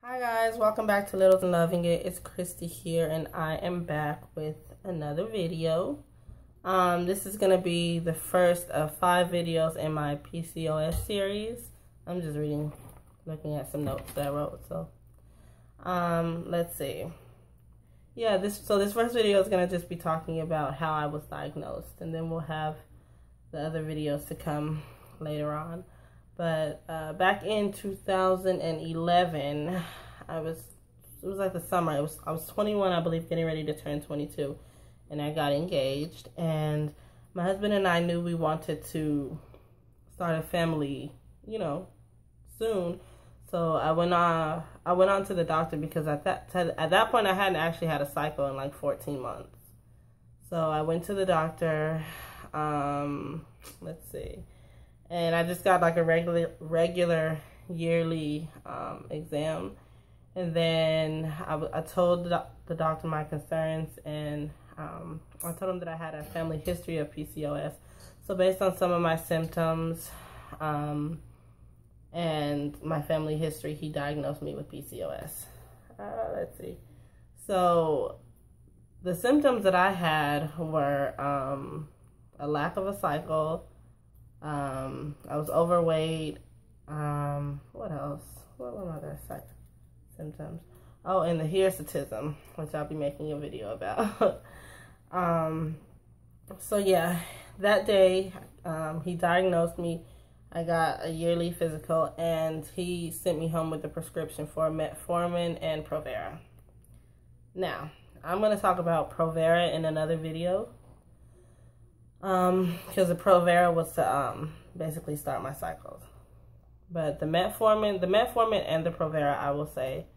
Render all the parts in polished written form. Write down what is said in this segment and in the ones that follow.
Hi guys, welcome back to Littles and Loving It. It's Christy here and I am back with another video. This is going to be the first of 5 videos in my PCOS series. I'm just looking at some notes that I wrote. So, let's see. Yeah, this first video is going to just be talking about how I was diagnosed, and then we'll have the other videos to come later on. But back in 2011, it was like the summer. I was 21, I believe, getting ready to turn 22, and I got engaged. And my husband and I knew we wanted to start a family, soon. So I went on to the doctor because at that point I hadn't actually had a cycle in like 14 months. So I went to the doctor. Let's see. And I just got like a regular yearly exam. And then I told the doctor my concerns, and I told him that I had a family history of PCOS. So based on some of my symptoms and my family history, he diagnosed me with PCOS. Let's see. So the symptoms that I had were a lack of a cycle. I was overweight. What else? What were my other symptoms? Oh, and the hirsutism, which I'll be making a video about. So yeah, that day, he diagnosed me. I got a yearly physical, and he sent me home with a prescription for metformin and Provera. Now, I'm going to talk about Provera in another video. Because the Provera was to basically start my cycles. But the metformin and the Provera, I will say,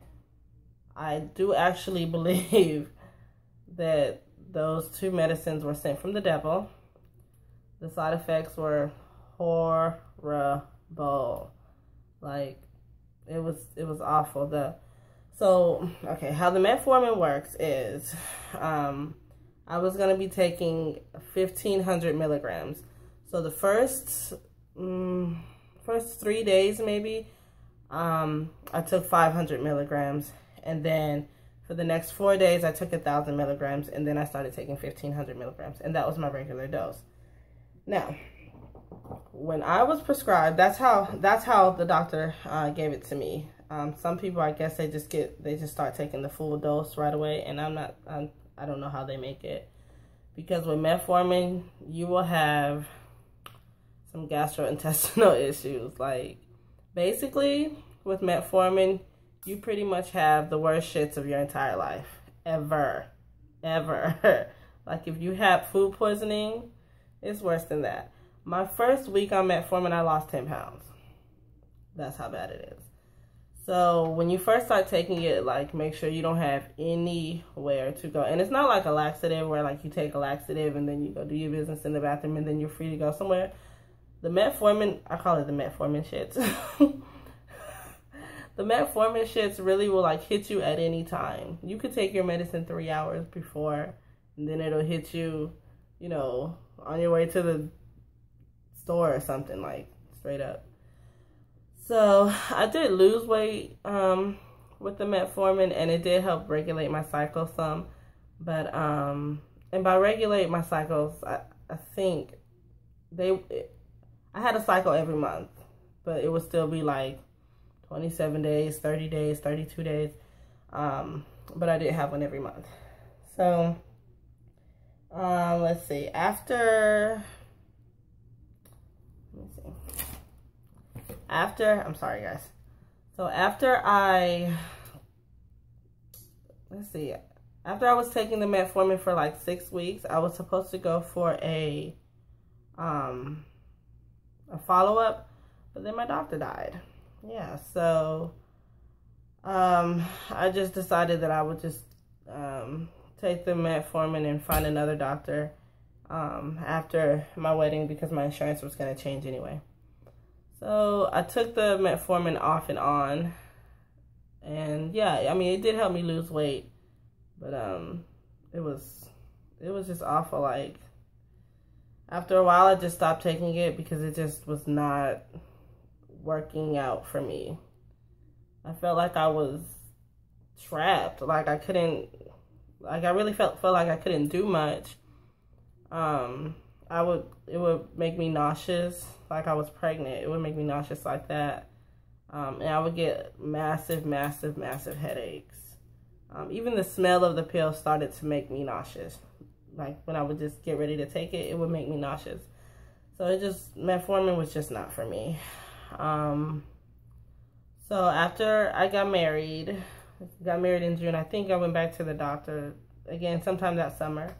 I do actually believe that those two medicines were sent from the devil. The side effects were horrible. Like, it was awful. Okay, how the metformin works is, I was going to be taking 1,500 milligrams. So the first 3 days maybe, I took 500 milligrams. And then for the next 4 days, I took 1,000 milligrams. And then I started taking 1,500 milligrams. And that was my regular dose. Now, when I was prescribed, that's how the doctor gave it to me. Some people, I guess, they just start taking the full dose right away. And I don't know how they make it, because with metformin, you will have some gastrointestinal issues. Like, basically, with metformin, you pretty much have the worst shits of your entire life. Ever. Like, if you have food poisoning, it's worse than that. My first week on metformin, I lost 10 pounds. That's how bad it is. So when you first start taking it, like, make sure you don't have anywhere to go. And it's not like a laxative where, like, you take a laxative and then you go do your business in the bathroom and then you're free to go somewhere. The metformin, I call it the metformin shits. The metformin shits really will, like, hit you at any time. You could take your medicine 3 hours before, and then it'll hit you, on your way to the store or something, like, straight up. So I did lose weight with the metformin, and it did help regulate my cycle some. But and by regulate my cycles, I think I had a cycle every month, but it would still be like 27 days, 30 days, 32 days. But I did have one every month. So let's see. I'm sorry, guys. So after I was taking the metformin for like 6 weeks, I was supposed to go for a follow-up, but then my doctor died. Yeah, so I just decided that I would just take the metformin and find another doctor after my wedding, because my insurance was going to change anyway. So I took the metformin off and on, and yeah, I mean, it did help me lose weight, but it was just awful. Like, after a while, I just stopped taking it because it just was not working out for me. I felt like I was trapped. Like I couldn't, like I really felt like I couldn't do much. It would make me nauseous, like I was pregnant. It would make me nauseous like that. And I would get massive headaches. Even the smell of the pill started to make me nauseous. Like when I would just get ready to take it, it would make me nauseous. So metformin was just not for me. So after I got married in June, I think I went back to the doctor again sometime that summer.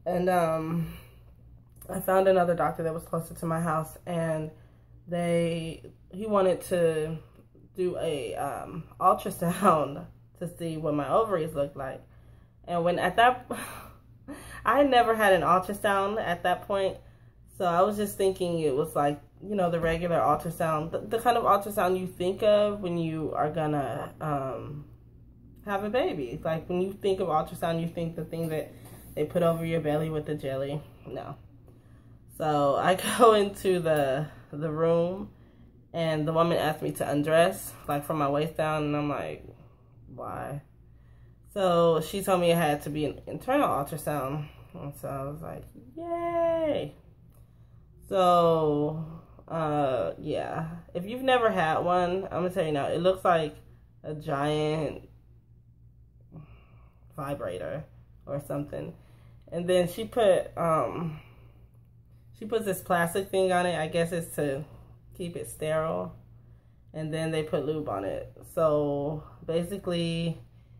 And I found another doctor that was closer to my house, and he wanted to do a ultrasound to see what my ovaries looked like. And when at that I had never had an ultrasound at that point, so I was just thinking it was like, you know, the regular ultrasound, the kind of ultrasound you think of when you are gonna have a baby. Like when you think of ultrasound, you think the thing that they put over your belly with the jelly. No. So I go into the room, and the woman asked me to undress, like from my waist down, and I'm like, why? So she told me it had to be an internal ultrasound, and so I was like, yay. So yeah, if you've never had one, I'm gonna tell you now, it looks like a giant vibrator or something. And then she puts this plastic thing on it. I guess it's to keep it sterile. And then they put lube on it. So basically,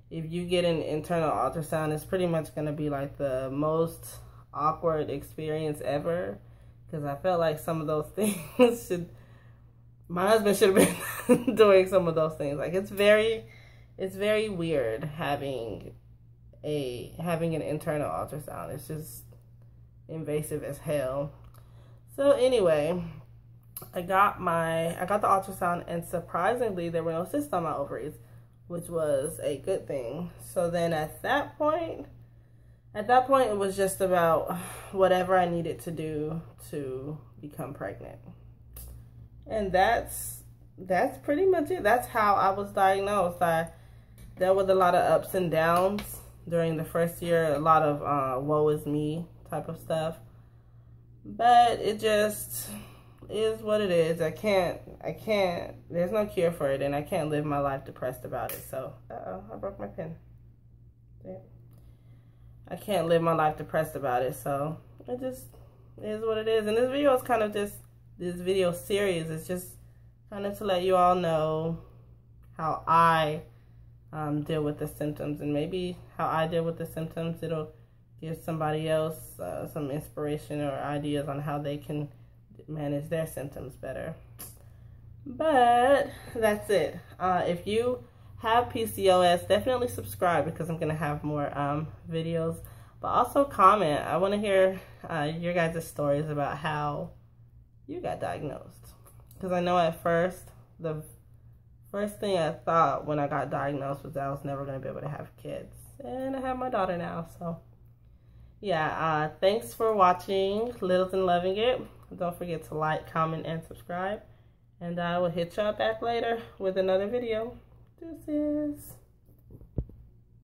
if you get an internal ultrasound, it's pretty much going to be like the most awkward experience ever. Because I felt like some of those things my husband should have been doing some of those things. Like it's very weird having an internal ultrasound. It's just invasive as hell. So anyway, I got the ultrasound, and surprisingly there were no cysts on my ovaries, which was a good thing. So then at that point it was just about whatever I needed to do to become pregnant. And that's pretty much it. That's how I was diagnosed. There was a lot of ups and downs during the first year, a lot of woe is me type of stuff. But it just is what it is. I can't, there's no cure for it, and I can't live my life depressed about it. So, I broke my pen. Yeah. I can't live my life depressed about it, so it just is what it is. And this video is kind of just, this video series is just kind of to let you all know how I deal with the symptoms, and maybe how I deal with the symptoms, it'll give somebody else some inspiration or ideas on how they can manage their symptoms better. But that's it. If you have PCOS, definitely subscribe, because I'm gonna have more videos. But also comment. I want to hear your guys' stories about how you got diagnosed, because I know at first the first thing I thought when I got diagnosed was that I was never going to be able to have kids. And I have my daughter now, so yeah. Thanks for watching Littles and Loving It. Don't forget to like, comment, and subscribe. And I will hit y'all back later with another video. Deuces.